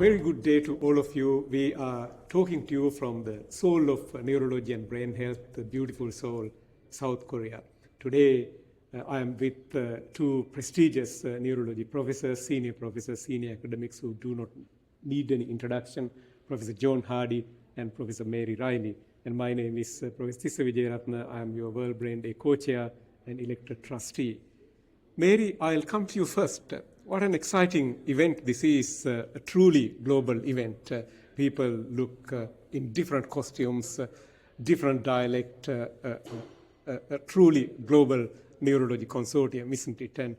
very good day to all of you. We are talking to you from the soul of neurology and brain health, the beautiful Seoul, South Korea. Today, I am with two prestigious neurology professors, senior academics who do not need any introduction, Professor John Hardy and Professor Mary Reilly. And my name is Professor Tissa Wijeratne. I am your World Brain Day co-chair and elected trustee. Mary, I'll come to you first. What an exciting event this is, a truly global event. People look in different costumes, different dialect, a truly global neurology consortium, isn't it? And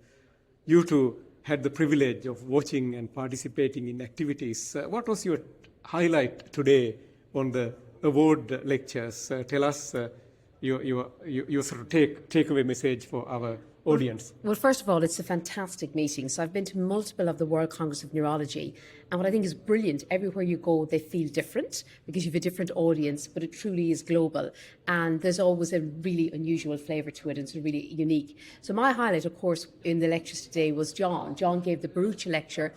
you two had the privilege of watching and participating in activities. What was your highlight today on the award lectures? Tell us your sort of takeaway message for our audience. Well, first of all, it's a fantastic meeting. So I've been to multiple of the World Congress of Neurology. And what I think is brilliant, everywhere you go, they feel different because you have a different audience, but it truly is global. And there's always a really unusual flavour to it, and it's really unique. So my highlight, of course, in the lectures today was John. John gave the Barucha lecture.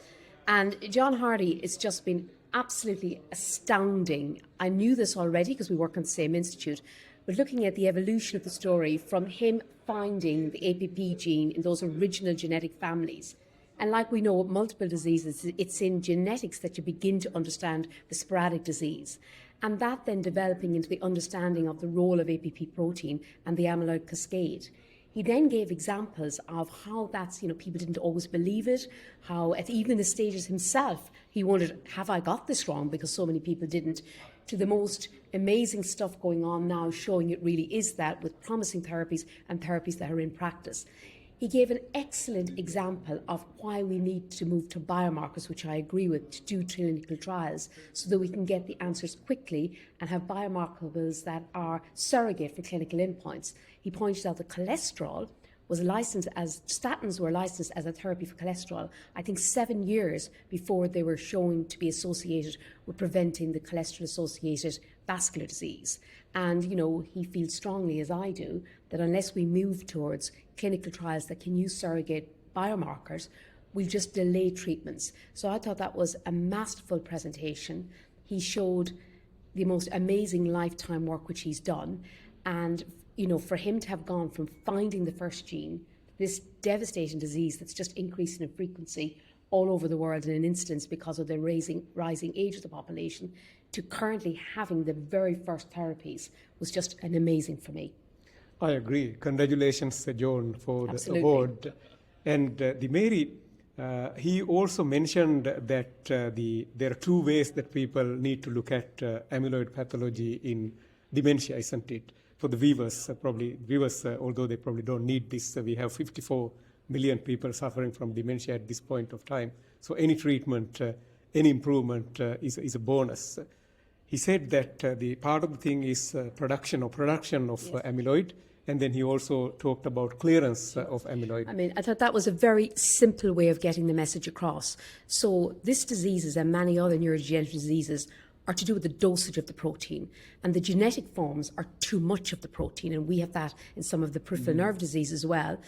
And John Hardy, it's just been absolutely astounding. I knew this already because we work on the same institute. But looking at the evolution of the story from him finding the APP gene in those original genetic families. And like we know with multiple diseases, it's in genetics that you begin to understand the sporadic disease. And that then developing into the understanding of the role of APP protein and the amyloid cascade. He then gave examples of how that's, people didn't always believe it, how at even the stages himself, he wondered, have I got this wrong? Because so many people didn't. To the most amazing stuff going on now, showing it really is that with promising therapies and therapies that are in practice. He gave an excellent example of why we need to move to biomarkers, which I agree with, to do clinical trials so that we can get the answers quickly and have biomarkers that are surrogate for clinical endpoints. He pointed out that cholesterol was licensed as, statins were licensed as a therapy for cholesterol, I think 7 years before they were shown to be associated with preventing the cholesterol-associated vascular disease. And, he feels strongly, as I do, that unless we move towards clinical trials that can use surrogate biomarkers, we'll just delay treatments. So I thought that was a masterful presentation. He showed the most amazing lifetime work which he's done. And for him to have gone from finding the first gene, this devastating disease that's just increasing in frequency all over the world in an instance because of the rising age of the population, to currently having the very first therapies was just an amazing for me. I agree. Congratulations, John, for Absolutely. The award. And the Mary, he also mentioned that there are two ways that people need to look at amyloid pathology in dementia, isn't it? For the viewers, although they probably don't need this, we have 54 million people suffering from dementia at this point of time. So any treatment, any improvement is a bonus. He said that the part of the thing is production of amyloid, and then he also talked about clearance of amyloid. I thought that was a very simple way of getting the message across. So this disease and many other neurodegenerative diseases are to do with the dosage of the protein. And the genetic forms are too much of the protein, and we have that in some of the peripheral nerve diseases as well.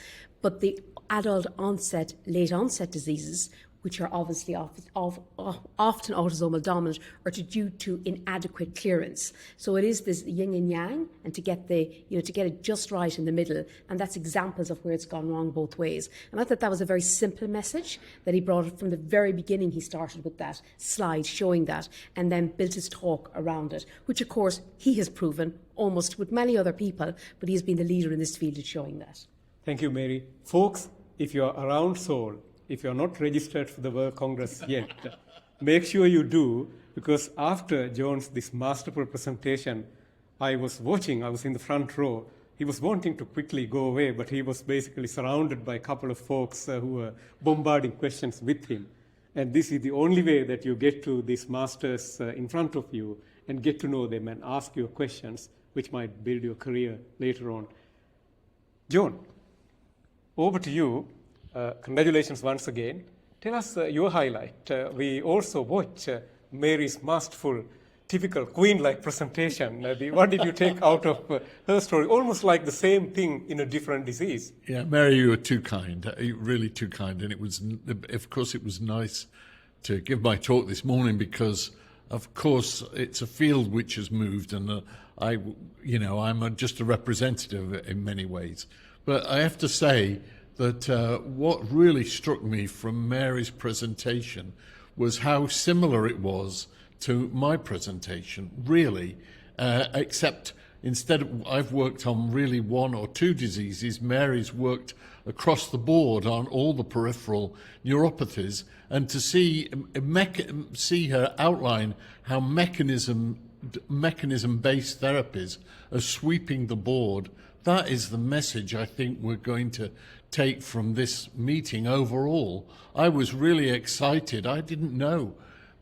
But the adult onset, late onset diseases, which are obviously often autosomal dominant, are due to inadequate clearance. So it is this yin and yang, and to get it just right in the middle, and that's examples of where it's gone wrong both ways. And I thought that was a very simple message that he brought it from the very beginning. He started with that slide showing that, and then built his talk around it, which of course he has proven almost with many other people, but he has been the leader in this field at showing that. Thank you, Mary. Folks, if you're around Seoul, if you're not registered for the World Congress yet, make sure you do, because after this masterful presentation, I was in the front row. He was wanting to quickly go away, but he was basically surrounded by a couple of folks who were bombarding questions with him. And this is the only way that you get to these masters in front of you and get to know them and ask your questions, which might build your career later on. John, over to you. Congratulations once again. Tell us your highlight. We also watch Mary's masterful, typical queen-like presentation. What did you take out of her story? Almost like the same thing in a different disease. Yeah, Mary, you were too kind, really too kind. And it was, of course, it was nice to give my talk this morning because, of course, it's a field which has moved, and I'm just a representative in many ways. But I have to say that what really struck me from Mary's presentation was how similar it was to my presentation, really, except instead of I've worked on really one or two diseases, Mary's worked across the board on all the peripheral neuropathies, and to see her outline how mechanism-based therapies are sweeping the board, that is the message I think we're going to take from this meeting overall. I was really excited. I didn't know.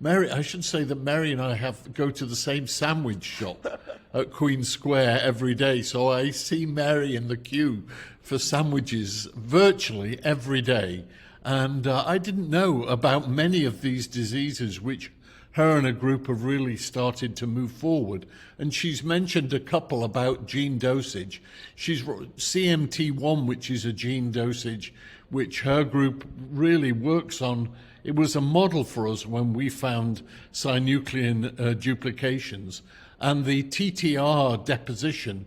I should say that Mary and I go to the same sandwich shop at Queen Square every day, so I see Mary in the queue for sandwiches virtually every day. And I didn't know about many of these diseases which her and a group have really started to move forward. And she's mentioned a couple about gene dosage. She's CMT1, which is a gene dosage which her group really works on. It was a model for us when we found synuclein duplications. And the TTR deposition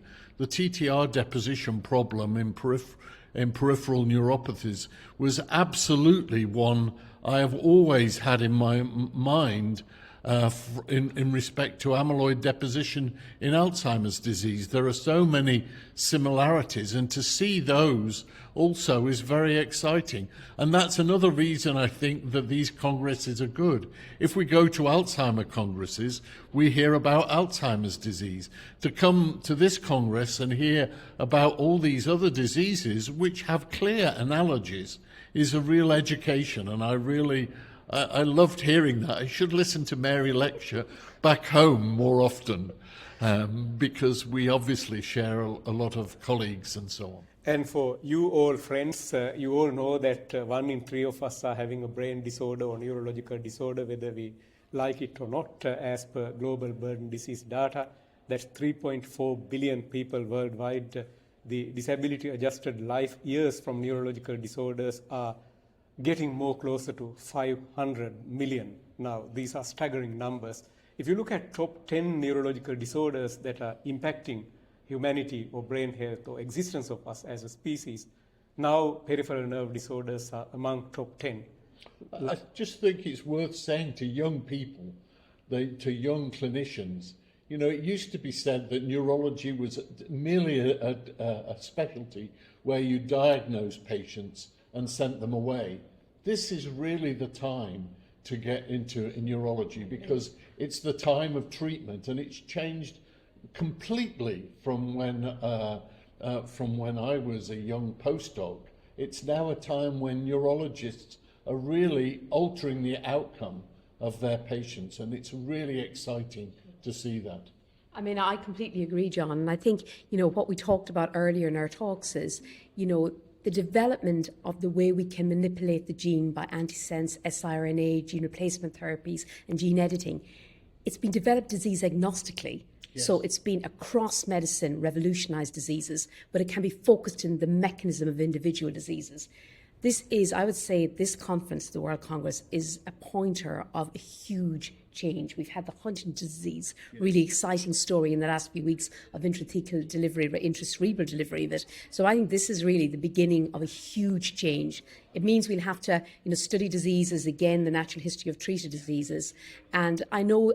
problem in peripheral neuropathies was absolutely one I have always had in my mind in respect to amyloid deposition in Alzheimer's disease. There are so many similarities, and to see those also is very exciting. And that's another reason I think that these congresses are good. If we go to Alzheimer congresses, we hear about Alzheimer's disease. To come to this congress and hear about all these other diseases which have clear analogies is a real education, and I loved hearing that. I should listen to Mary lecture back home more often because we obviously share a lot of colleagues and so on. And for you all friends, you all know that 1 in 3 of us are having a brain disorder or neurological disorder, whether we like it or not, as per global burden disease data. That's 3.4 billion people worldwide. The disability-adjusted life years from neurological disorders are getting more closer to 500 million now. These are staggering numbers. If you look at top 10 neurological disorders that are impacting humanity or brain health or existence of us as a species, now peripheral nerve disorders are among top 10. I just think it's worth saying to young people, to young clinicians, it used to be said that neurology was merely a specialty where you diagnose patients and sent them away. This is really the time to get into neurology because it's the time of treatment, and it's changed completely from when I was a young postdoc. It's now a time when neurologists are really altering the outcome of their patients, and it's really exciting to see that. I mean, I completely agree, John. And I think, what we talked about earlier in our talks is, the development of the way we can manipulate the gene by antisense, siRNA, gene replacement therapies, and gene editing. It's been developed disease agnostically. Yes. So it's been across medicine, revolutionized diseases, but it can be focused in the mechanism of individual diseases. This is, I would say, this conference, the World Congress, is a pointer of a huge change. We've had the Huntington's disease, really exciting story in the last few weeks of intracerebral delivery of it. So I think this is really the beginning of a huge change. It means we'll have to, study diseases again, the natural history of treated diseases. And I know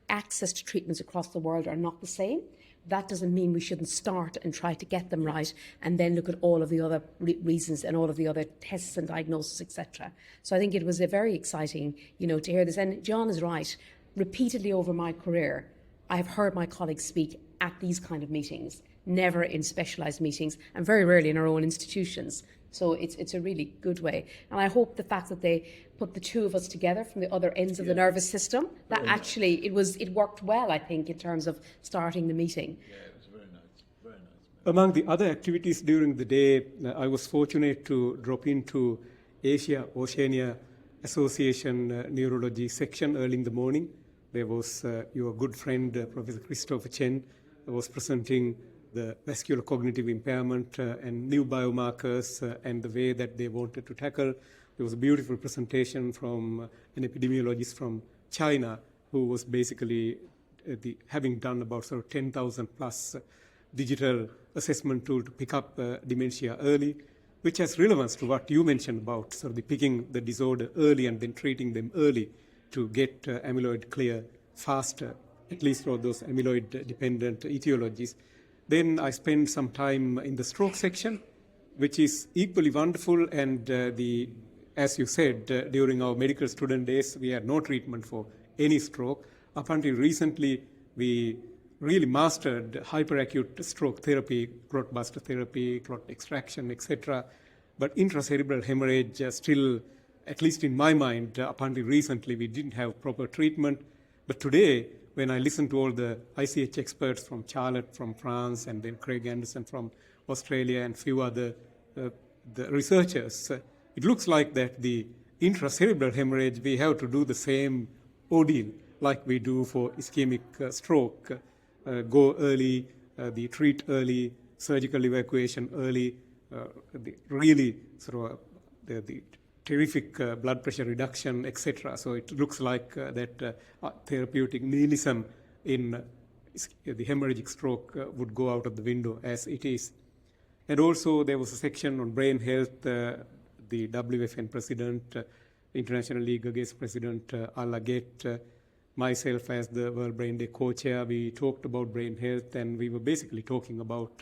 access to treatments across the world are not the same. That doesn't mean we shouldn't start and try to get them right and then look at all of the other reasons and all of the other tests and diagnosis, etc. So I think it was a very exciting, to hear this. And John is right. Repeatedly over my career, I have heard my colleagues speak at these kind of meetings, never in specialised meetings, and very rarely in our own institutions. So it's a really good way. And I hope the fact that they put the two of us together from the other ends of the nervous system, that actually it worked well, I think, in terms of starting the meeting. Yeah, it was very nice, very nice. Among the other activities during the day, I was fortunate to drop into Asia-Oceania Association Neurology section early in the morning. There was your good friend, Professor Christopher Chen, was presenting the vascular cognitive impairment and new biomarkers and the way that they wanted to tackle. There was a beautiful presentation from an epidemiologist from China who was basically having done about sort of 10,000 plus digital assessment tool to pick up dementia early, which has relevance to what you mentioned about sort of picking the disorder early and then treating them early to get amyloid clear faster, at least for those amyloid-dependent etiologies. Then I spent some time in the stroke section, which is equally wonderful. And as you said, during our medical student days, we had no treatment for any stroke. Up until recently, we really mastered hyperacute stroke therapy, clot buster therapy, clot extraction, etc. But intracerebral hemorrhage still, at least in my mind, up until recently, we didn't have proper treatment. But today, when I listen to all the ICH experts from Charlotte, from France, and then Craig Anderson from Australia, and few other the researchers, it looks like that the intracerebral hemorrhage, we have to do the same ordeal like we do for ischemic stroke. Go early, the treat early, surgical evacuation early, the really sort of the terrific blood pressure reduction, etc. So it looks like that therapeutic nihilism in the hemorrhagic stroke would go out of the window as it is. And also there was a section on brain health. The WFN president, International League Against President Al Aget, myself as the World Brain Day co-chair, we talked about brain health, and we were basically talking about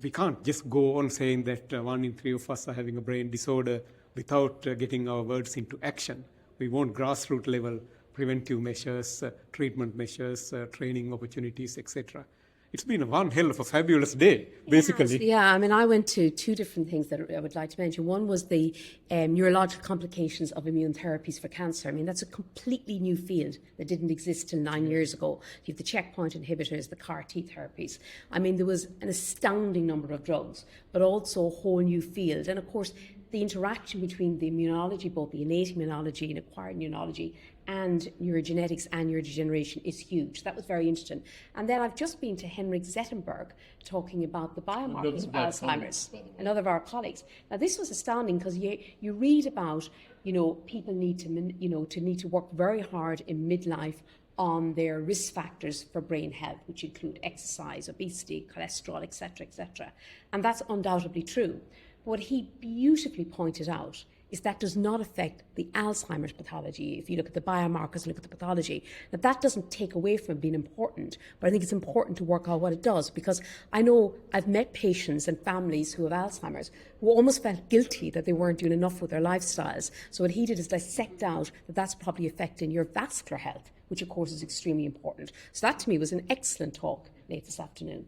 we can't just go on saying that 1 in 3 of us are having a brain disorder without getting our words into action. We want grassroots level preventive measures, treatment measures, training opportunities, etc. It's been one hell of a fabulous day, basically. Yeah, I mean, I went to 2 different things that I would like to mention. One was the neurological complications of immune therapies for cancer. I mean, that's a completely new field that didn't exist till 9 years ago. You have the checkpoint inhibitors, the CAR T therapies. I mean, there was an astounding number of drugs, but also a whole new field. And of course, the interaction between the immunology, both the innate immunology and acquired immunology, and neurogenetics and neurodegeneration is huge. That was very interesting. And then I've just been to Henrik Zetterberg talking about the biomarkers of Alzheimer's, another of our colleagues. Now this was astounding because you read about, people need to work very hard in midlife on their risk factors for brain health, which include exercise, obesity, cholesterol, etc., etc. And that's undoubtedly true. What he beautifully pointed out is that does not affect the Alzheimer's pathology. If you look at the biomarkers and look at the pathology, that doesn't take away from it being important, but I think it's important to work out what it does, because I know I've met patients and families who have Alzheimer's who almost felt guilty that they weren't doing enough with their lifestyles. So what he did is dissect out that that's probably affecting your vascular health, which of course is extremely important. So that to me was an excellent talk late this afternoon.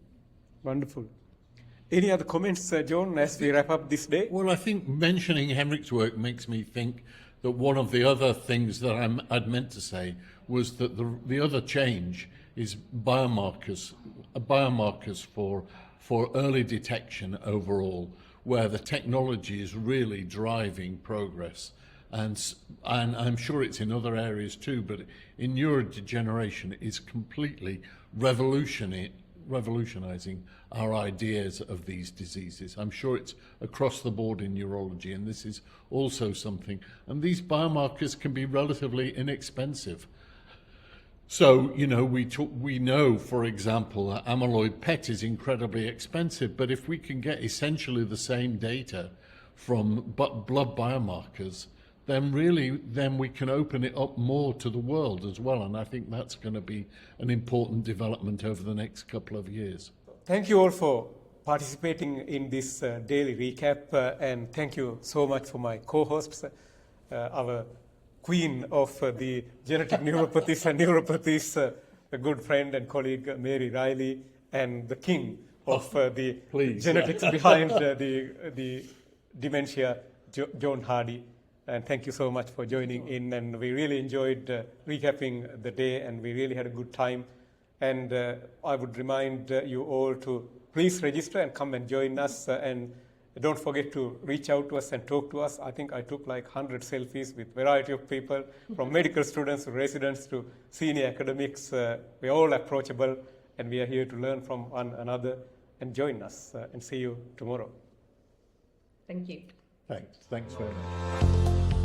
Wonderful. Any other comments, John, as we wrap up this day? Well, I think mentioning Henrik's work makes me think that one of the other things that I'd meant to say was that the other change is biomarkers for early detection overall, where the technology is really driving progress. And I'm sure it's in other areas too, but in neurodegeneration it's completely revolutionizing our ideas of these diseases. I'm sure it's across the board in neurology, and this is also something. And these biomarkers can be relatively inexpensive. So, we know, for example, that amyloid PET is incredibly expensive, but if we can get essentially the same data from blood biomarkers, then we can open it up more to the world as well. And I think that's going to be an important development over the next couple of years. Thank you all for participating in this daily recap, and thank you so much for my co-hosts, our queen of the genetic neuropathies and neuropathies, a good friend and colleague, Mary Reilly, and the king of the genetics behind the dementia, John Hardy. And thank you so much for joining in. And we really enjoyed recapping the day, and we really had a good time. And I would remind you all to please register and come and join us. And don't forget to reach out to us and talk to us. I think I took like 100 selfies with a variety of people, from medical students to residents to senior academics. We're all approachable. and we are here to learn from one another. And join us, and see you tomorrow. Thank you. Thanks very much.